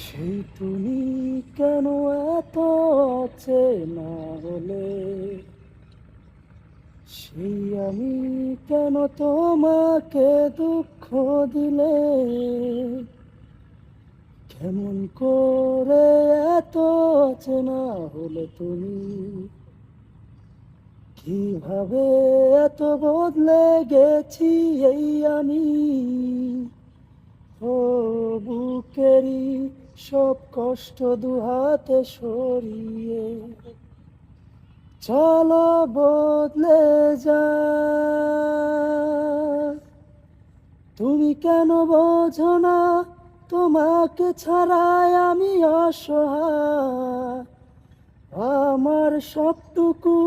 সেই তুমি কেন এত অচেনা হলে, সেই আমি কেন তোমাকে দুঃখ দিলে, কেমন করে এত অচেনা হলে তুমি, কিভাবে এত বদলে গেছি এই আমি। ও বুকেরই সব কষ্ট দুহাতে সরিয়ে চলো বদলে যায়। তুমি কেন বোঝো না তোমাকে ছাড়াই আমি অসহায়। আমার সবটুকু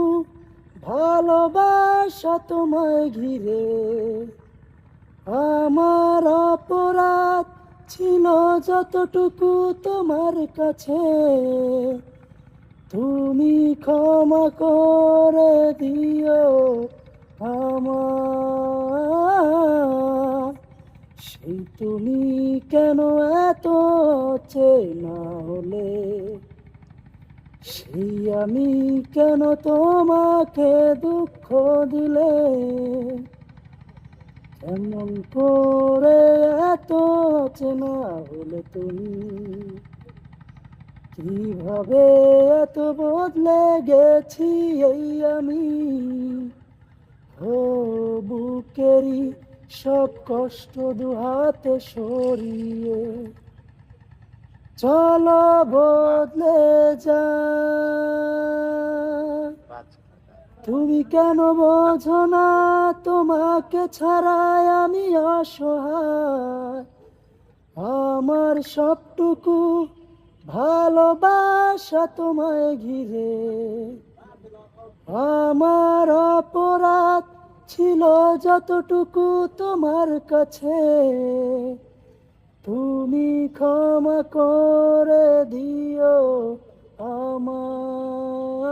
ভালোবাসা তোমায় ঘিরে, আমার অপরাধ ছিল যতটুকু তোমার কাছে, তুমি ক্ষমা করে দিও আমার। সেই তুমি কেন এত চেনা হলে, সেই আমি কেন তোমাকে দুঃখ দিলে, কেমন করে এত চেনা হলে তুমি, কিভাবে এত বদলে গেছি এই আমি। ও বুকেরই সব কষ্ট দুহাতে সরিয়ে চলো বদলে যায়। তুমি কেন বোঝো না তোমাকে ছাড়াই আমি অসহায়। আমার সবটুকু ভালোবাসা তোমায় ঘিরে, আমার অপরাধ ছিল যতটুকু তোমার কাছে, তুমি ক্ষমা করে দিও আমায়।